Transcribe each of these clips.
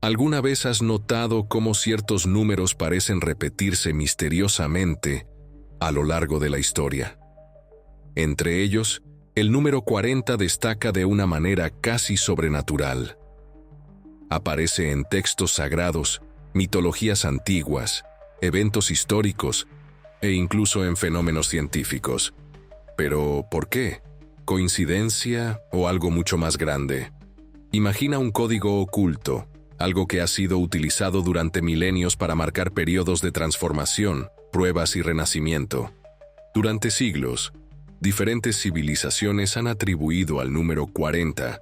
¿Alguna vez has notado cómo ciertos números parecen repetirse misteriosamente a lo largo de la historia? Entre ellos, el número 40 destaca de una manera casi sobrenatural. Aparece en textos sagrados, mitologías antiguas, eventos históricos e incluso en fenómenos científicos. Pero, ¿por qué? ¿Coincidencia o algo mucho más grande? Imagina un código oculto, algo que ha sido utilizado durante milenios para marcar periodos de transformación, pruebas y renacimiento. Durante siglos, diferentes civilizaciones han atribuido al número 40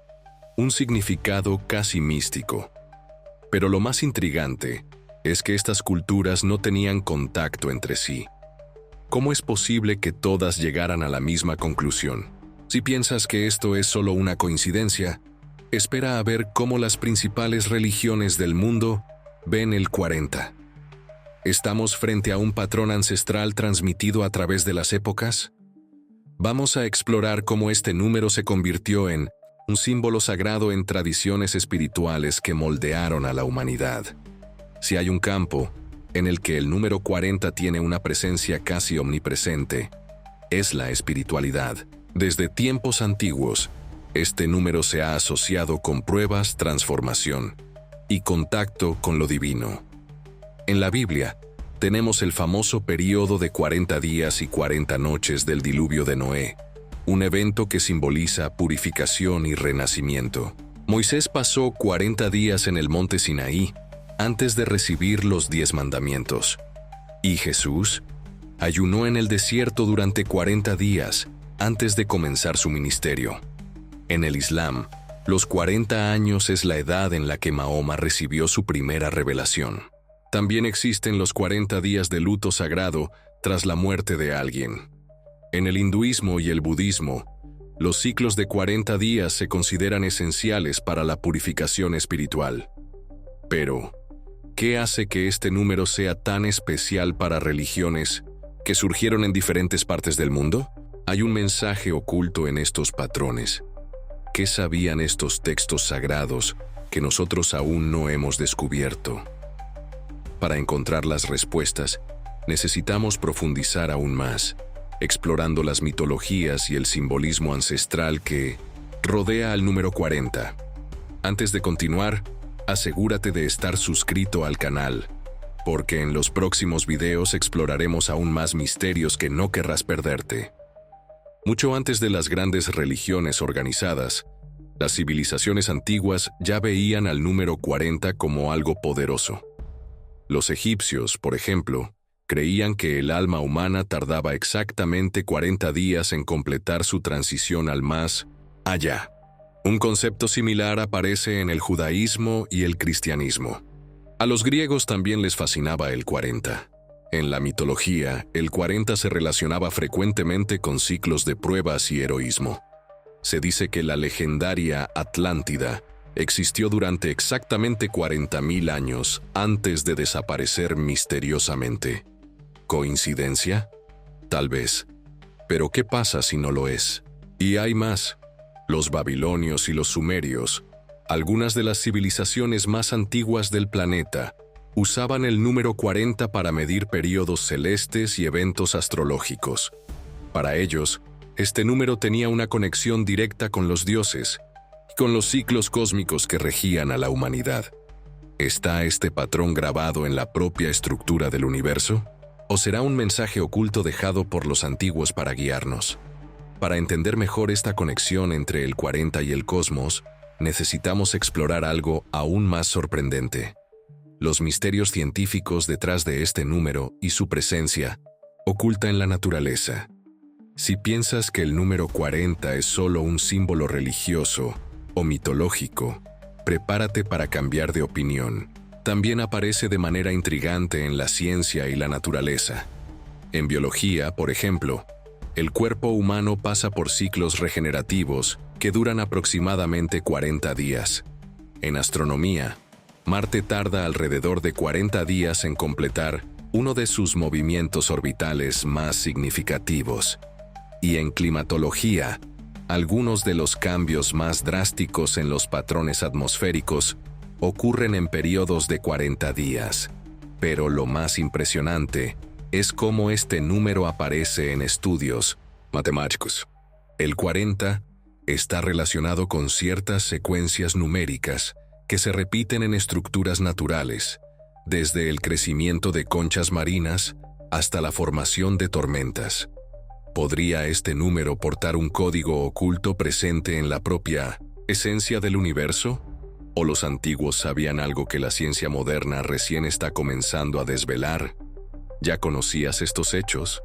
un significado casi místico. Pero lo más intrigante es que estas culturas no tenían contacto entre sí. ¿Cómo es posible que todas llegaran a la misma conclusión? Si piensas que esto es solo una coincidencia, espera a ver cómo las principales religiones del mundo ven el 40. ¿Estamos frente a un patrón ancestral transmitido a través de las épocas? Vamos a explorar cómo este número se convirtió en un símbolo sagrado en tradiciones espirituales que moldearon a la humanidad. Si hay un campo en el que el número 40 tiene una presencia casi omnipresente, es la espiritualidad. Desde tiempos antiguos, este número se ha asociado con pruebas, transformación y contacto con lo divino. En la Biblia, tenemos el famoso período de 40 días y 40 noches del diluvio de Noé, un evento que simboliza purificación y renacimiento. Moisés pasó 40 días en el monte Sinaí antes de recibir los 10 mandamientos. Y Jesús ayunó en el desierto durante 40 días antes de comenzar su ministerio. En el Islam, los 40 años es la edad en la que Mahoma recibió su primera revelación. También existen los 40 días de luto sagrado tras la muerte de alguien. En el hinduismo y el budismo, los ciclos de 40 días se consideran esenciales para la purificación espiritual. Pero, ¿qué hace que este número sea tan especial para religiones que surgieron en diferentes partes del mundo? Hay un mensaje oculto en estos patrones. ¿Qué sabían estos textos sagrados que nosotros aún no hemos descubierto? Para encontrar las respuestas, necesitamos profundizar aún más, explorando las mitologías y el simbolismo ancestral que rodea al número 40. Antes de continuar, asegúrate de estar suscrito al canal, porque en los próximos videos exploraremos aún más misterios que no querrás perderte. Mucho antes de las grandes religiones organizadas, las civilizaciones antiguas ya veían al número 40 como algo poderoso. Los egipcios, por ejemplo, creían que el alma humana tardaba exactamente 40 días en completar su transición al más allá. Un concepto similar aparece en el judaísmo y el cristianismo. A los griegos también les fascinaba el 40. En la mitología, el 40 se relacionaba frecuentemente con ciclos de pruebas y heroísmo. Se dice que la legendaria Atlántida existió durante exactamente 40.000 años antes de desaparecer misteriosamente. ¿Coincidencia? Tal vez. Pero ¿qué pasa si no lo es? Y hay más. Los babilonios y los sumerios, algunas de las civilizaciones más antiguas del planeta, usaban el número 40 para medir periodos celestes y eventos astrológicos. Para ellos, este número tenía una conexión directa con los dioses y con los ciclos cósmicos que regían a la humanidad. ¿Está este patrón grabado en la propia estructura del universo? ¿O será un mensaje oculto dejado por los antiguos para guiarnos? Para entender mejor esta conexión entre el 40 y el cosmos, necesitamos explorar algo aún más sorprendente: los misterios científicos detrás de este número y su presencia oculta en la naturaleza. Si piensas que el número 40 es solo un símbolo religioso o mitológico, prepárate para cambiar de opinión. También aparece de manera intrigante en la ciencia y la naturaleza. En biología, por ejemplo, el cuerpo humano pasa por ciclos regenerativos que duran aproximadamente 40 días. En astronomía, Marte tarda alrededor de 40 días en completar uno de sus movimientos orbitales más significativos. Y en climatología, algunos de los cambios más drásticos en los patrones atmosféricos ocurren en periodos de 40 días. Pero lo más impresionante es cómo este número aparece en estudios matemáticos. El 40 está relacionado con ciertas secuencias numéricas que se repiten en estructuras naturales, desde el crecimiento de conchas marinas hasta la formación de tormentas. ¿Podría este número portar un código oculto presente en la propia esencia del universo? ¿O los antiguos sabían algo que la ciencia moderna recién está comenzando a desvelar? ¿Ya conocías estos hechos?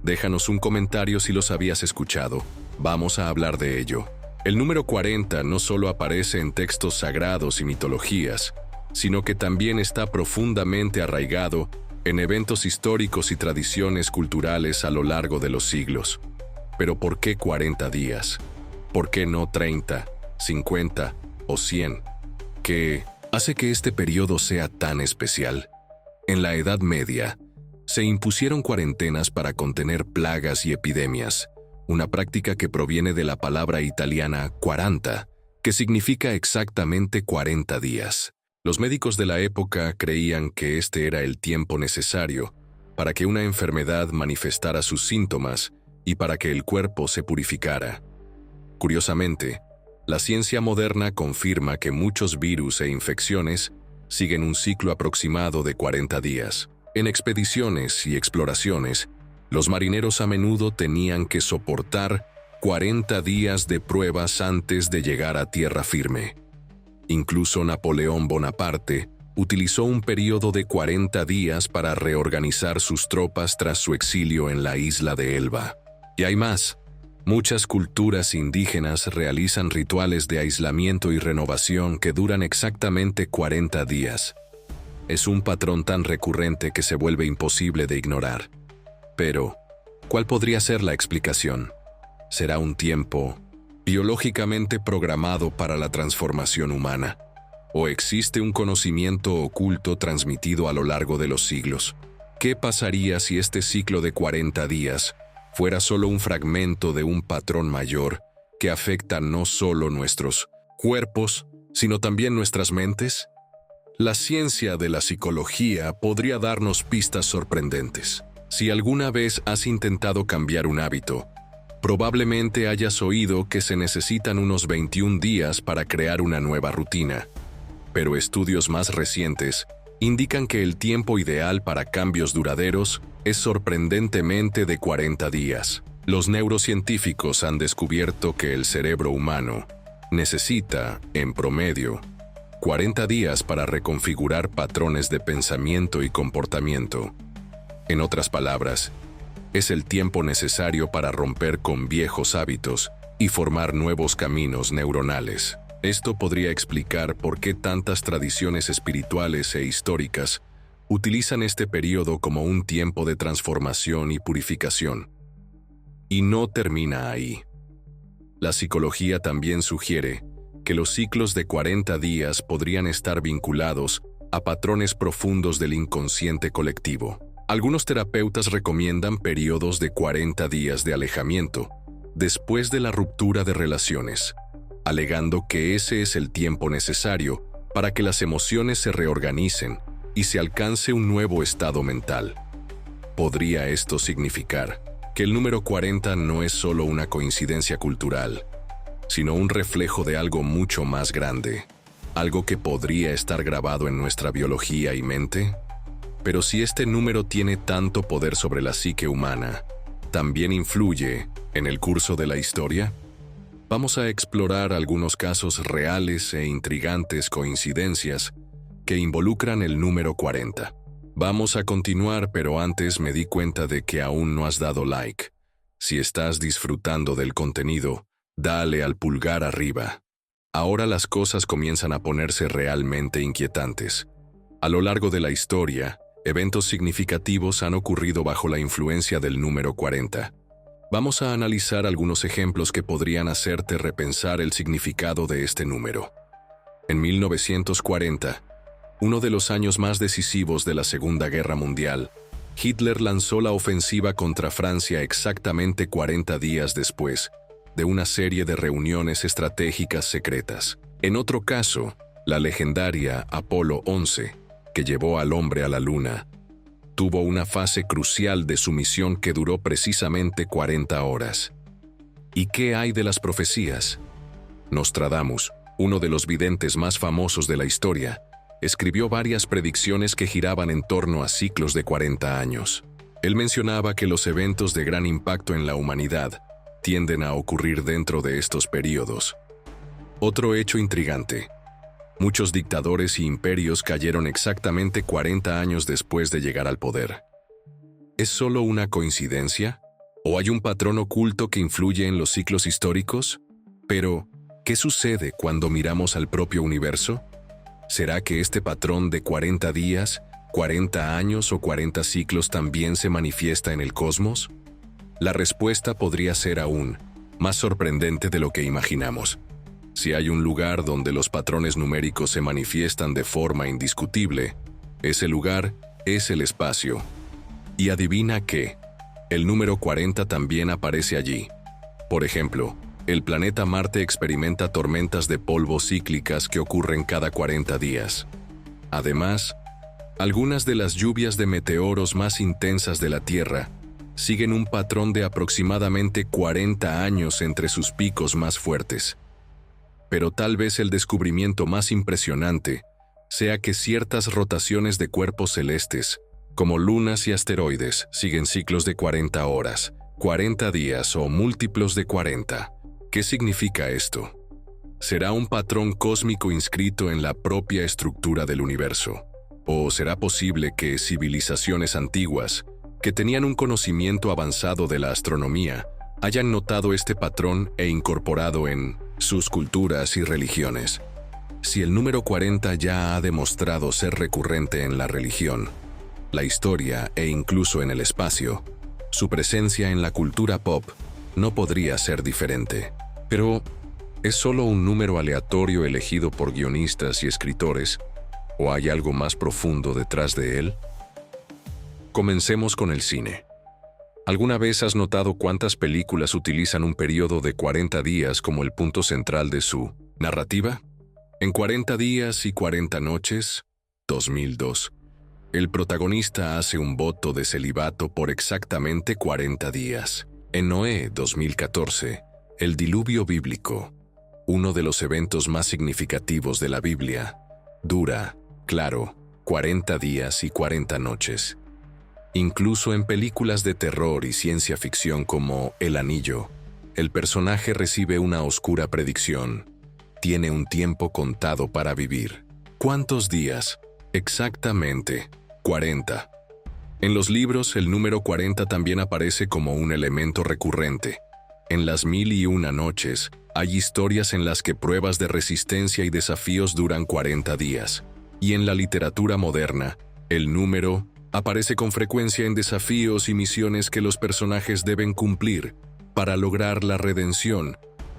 Déjanos un comentario si los habías escuchado. Vamos a hablar de ello. El número 40 no solo aparece en textos sagrados y mitologías, sino que también está profundamente arraigado en eventos históricos y tradiciones culturales a lo largo de los siglos. Pero ¿por qué 40 días? ¿Por qué no 30, 50 o 100? ¿Qué hace que este periodo sea tan especial? En la Edad Media, se impusieron cuarentenas para contener plagas y epidemias, una práctica que proviene de la palabra italiana quaranta, que significa exactamente 40 días. Los médicos de la época creían que este era el tiempo necesario para que una enfermedad manifestara sus síntomas y para que el cuerpo se purificara. Curiosamente, la ciencia moderna confirma que muchos virus e infecciones siguen un ciclo aproximado de 40 días. En expediciones y exploraciones, los marineros a menudo tenían que soportar 40 días de pruebas antes de llegar a tierra firme. Incluso Napoleón Bonaparte utilizó un periodo de 40 días para reorganizar sus tropas tras su exilio en la isla de Elba. Y hay más. Muchas culturas indígenas realizan rituales de aislamiento y renovación que duran exactamente 40 días. Es un patrón tan recurrente que se vuelve imposible de ignorar. Pero, ¿cuál podría ser la explicación? ¿Será un tiempo biológicamente programado para la transformación humana? ¿O existe un conocimiento oculto transmitido a lo largo de los siglos? ¿Qué pasaría si este ciclo de 40 días fuera solo un fragmento de un patrón mayor que afecta no solo nuestros cuerpos, sino también nuestras mentes? La ciencia de la psicología podría darnos pistas sorprendentes. Si alguna vez has intentado cambiar un hábito, probablemente hayas oído que se necesitan unos 21 días para crear una nueva rutina. Pero estudios más recientes indican que el tiempo ideal para cambios duraderos es sorprendentemente de 40 días. Los neurocientíficos han descubierto que el cerebro humano necesita, en promedio, 40 días para reconfigurar patrones de pensamiento y comportamiento. En otras palabras, es el tiempo necesario para romper con viejos hábitos y formar nuevos caminos neuronales. Esto podría explicar por qué tantas tradiciones espirituales e históricas utilizan este periodo como un tiempo de transformación y purificación. Y no termina ahí. La psicología también sugiere que los ciclos de 40 días podrían estar vinculados a patrones profundos del inconsciente colectivo. Algunos terapeutas recomiendan periodos de 40 días de alejamiento después de la ruptura de relaciones, alegando que ese es el tiempo necesario para que las emociones se reorganicen y se alcance un nuevo estado mental. ¿Podría esto significar que el número 40 no es solo una coincidencia cultural, sino un reflejo de algo mucho más grande, algo que podría estar grabado en nuestra biología y mente? Pero si este número tiene tanto poder sobre la psique humana, ¿también influye en el curso de la historia? Vamos a explorar algunos casos reales e intrigantes coincidencias que involucran el número 40. Vamos a continuar, pero antes me di cuenta de que aún no has dado like. Si estás disfrutando del contenido, dale al pulgar arriba. Ahora las cosas comienzan a ponerse realmente inquietantes. A lo largo de la historia, eventos significativos han ocurrido bajo la influencia del número 40. Vamos a analizar algunos ejemplos que podrían hacerte repensar el significado de este número. En 1940, uno de los años más decisivos de la Segunda Guerra Mundial, Hitler lanzó la ofensiva contra Francia exactamente 40 días después de una serie de reuniones estratégicas secretas. En otro caso, La legendaria Apolo 11, que llevó al hombre a la luna, tuvo una fase crucial de su misión que duró precisamente 40 horas. ¿Y qué hay de las profecías? Nostradamus, uno de los videntes más famosos de la historia, escribió varias predicciones que giraban en torno a ciclos de 40 años. Él mencionaba que los eventos de gran impacto en la humanidad tienden a ocurrir dentro de estos períodos. Otro hecho intrigante: muchos dictadores y imperios cayeron exactamente 40 años después de llegar al poder. ¿Es solo una coincidencia? ¿O hay un patrón oculto que influye en los ciclos históricos? Pero, ¿qué sucede cuando miramos al propio universo? ¿Será que este patrón de 40 días, 40 años o 40 ciclos también se manifiesta en el cosmos? La respuesta podría ser aún más sorprendente de lo que imaginamos. Si hay un lugar donde los patrones numéricos se manifiestan de forma indiscutible, ese lugar es el espacio. Y adivina qué, el número 40 también aparece allí. Por ejemplo, el planeta Marte experimenta tormentas de polvo cíclicas que ocurren cada 40 días. Además, algunas de las lluvias de meteoros más intensas de la Tierra siguen un patrón de aproximadamente 40 años entre sus picos más fuertes. Pero tal vez el descubrimiento más impresionante sea que ciertas rotaciones de cuerpos celestes, como lunas y asteroides, siguen ciclos de 40 horas, 40 días o múltiplos de 40. ¿Qué significa esto? ¿Será un patrón cósmico inscrito en la propia estructura del universo? ¿O será posible que civilizaciones antiguas, que tenían un conocimiento avanzado de la astronomía, hayan notado este patrón e incorporado en sus culturas y religiones? Si el número 40 ya ha demostrado ser recurrente en la religión, la historia e incluso en el espacio, su presencia en la cultura pop no podría ser diferente. Pero, ¿es solo un número aleatorio elegido por guionistas y escritores, o hay algo más profundo detrás de él? Comencemos con el cine. ¿Alguna vez has notado cuántas películas utilizan un periodo de 40 días como el punto central de su narrativa? En 40 días y 40 noches, 2002, el protagonista hace un voto de celibato por exactamente 40 días. En Noé, 2014, el diluvio bíblico, uno de los eventos más significativos de la Biblia, dura, claro, 40 días y 40 noches. Incluso en películas de terror y ciencia ficción como El Anillo, el personaje recibe una oscura predicción. Tiene un tiempo contado para vivir. ¿Cuántos días? Exactamente, 40. En los libros, el número 40 también aparece como un elemento recurrente. En las 1001 noches, hay historias en las que pruebas de resistencia y desafíos duran 40 días. Y en la literatura moderna, el número aparece con frecuencia en desafíos y misiones que los personajes deben cumplir para lograr la redención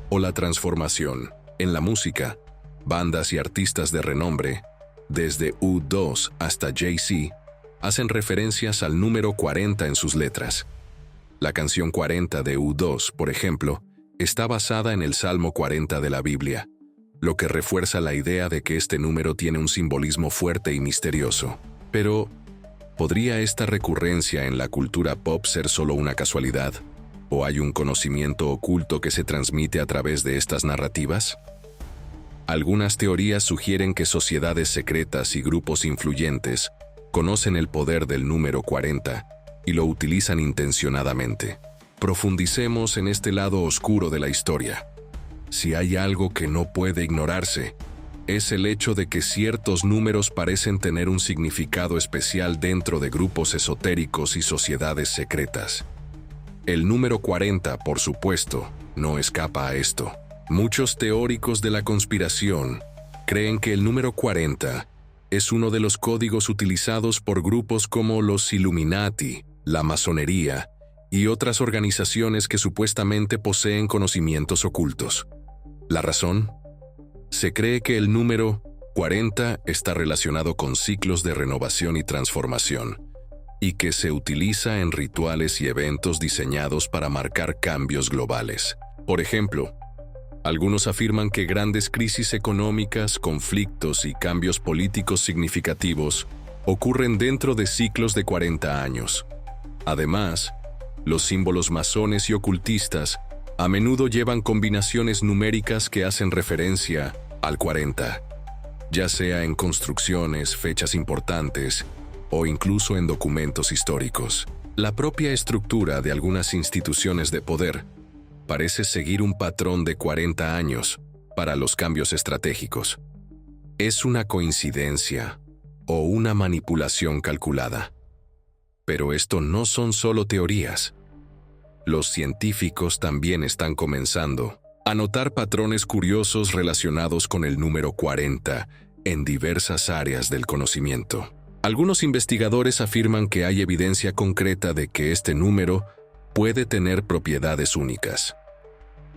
o la transformación. En la música, bandas y artistas de renombre, desde U2 hasta Jay-Z, hacen referencias al número 40 en sus letras. La canción 40 de U2, por ejemplo, está basada en el Salmo 40 de la Biblia, lo que refuerza la idea de que este número tiene un simbolismo fuerte y misterioso. Pero, ¿podría esta recurrencia en la cultura pop ser solo una casualidad? ¿O hay un conocimiento oculto que se transmite a través de estas narrativas? Algunas teorías sugieren que sociedades secretas y grupos influyentes conocen el poder del número 40 y lo utilizan intencionadamente. Profundicemos en este lado oscuro de la historia. Si hay algo que no puede ignorarse, es el hecho de que ciertos números parecen tener un significado especial dentro de grupos esotéricos y sociedades secretas. El número 40, por supuesto, no escapa a esto. Muchos teóricos de la conspiración creen que el número 40 es uno de los códigos utilizados por grupos como los Illuminati, la masonería y otras organizaciones que supuestamente poseen conocimientos ocultos. ¿La razón? Se cree que el número 40 está relacionado con ciclos de renovación y transformación, y que se utiliza en rituales y eventos diseñados para marcar cambios globales. Por ejemplo, Algunos afirman que grandes crisis económicas, conflictos y cambios políticos significativos ocurren dentro de ciclos de 40 años. Además, los símbolos masones y ocultistas a menudo llevan combinaciones numéricas que hacen referencia al 40, ya sea en construcciones, fechas importantes o incluso en documentos históricos. La propia estructura de algunas instituciones de poder parece seguir un patrón de 40 años para los cambios estratégicos. ¿Es una coincidencia o una manipulación calculada? Pero esto no son solo teorías. Los científicos también están comenzando a notar patrones curiosos relacionados con el número 40 en diversas áreas del conocimiento. Algunos investigadores afirman que hay evidencia concreta de que este número puede tener propiedades únicas.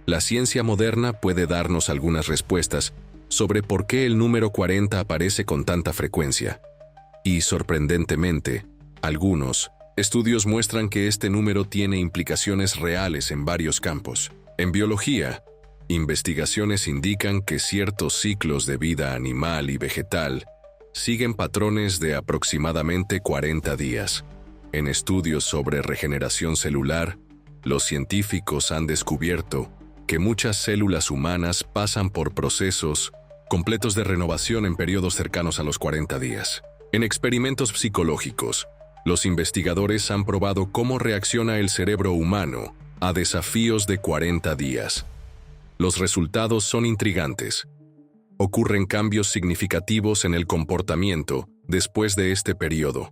La ciencia moderna puede darnos algunas respuestas sobre por qué el número 40 aparece con tanta frecuencia. Y, sorprendentemente, algunos estudios muestran que este número tiene implicaciones reales en varios campos. En biología, investigaciones indican que ciertos ciclos de vida animal y vegetal siguen patrones de aproximadamente 40 días. En estudios sobre regeneración celular, los científicos han descubierto que muchas células humanas pasan por procesos completos de renovación en periodos cercanos a los 40 días. En experimentos psicológicos, los investigadores han probado cómo reacciona el cerebro humano a desafíos de 40 días. Los resultados son intrigantes. Ocurren cambios significativos en el comportamiento después de este periodo,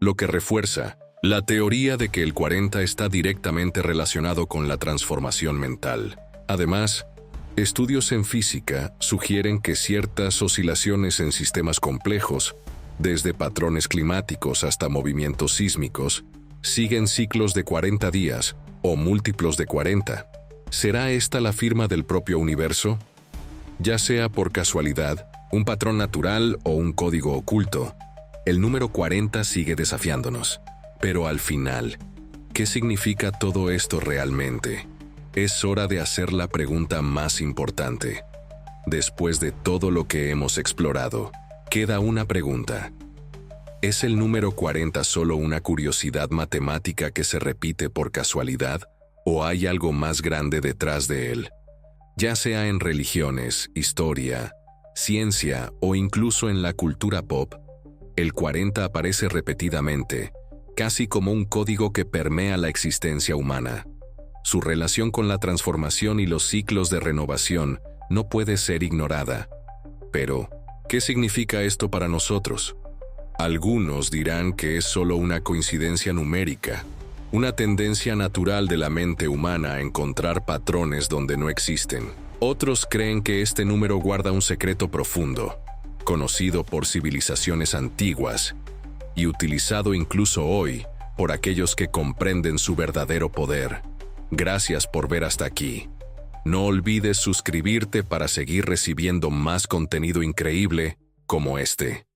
lo que refuerza la teoría de que el 40 está directamente relacionado con la transformación mental. Además, estudios en física sugieren que ciertas oscilaciones en sistemas complejos, desde patrones climáticos hasta movimientos sísmicos, siguen ciclos de 40 días o múltiplos de 40. ¿Será esta la firma del propio universo? Ya sea por casualidad, un patrón natural o un código oculto, el número 40 sigue desafiándonos. Pero al final, ¿qué significa todo esto realmente? Es hora de hacer la pregunta más importante. Después de todo lo que hemos explorado, queda una pregunta. ¿Es el número 40 solo una curiosidad matemática que se repite por casualidad, o hay algo más grande detrás de él? Ya sea en religiones, historia, ciencia o incluso en la cultura pop, el 40 aparece repetidamente, casi como un código que permea la existencia humana. Su relación con la transformación y los ciclos de renovación no puede ser ignorada. Pero, ¿qué significa esto para nosotros? Algunos dirán que es solo una coincidencia numérica, una tendencia natural de la mente humana a encontrar patrones donde no existen. Otros creen que este número guarda un secreto profundo, conocido por civilizaciones antiguas y utilizado incluso hoy por aquellos que comprenden su verdadero poder. Gracias por ver hasta aquí. No olvides suscribirte para seguir recibiendo más contenido increíble como este.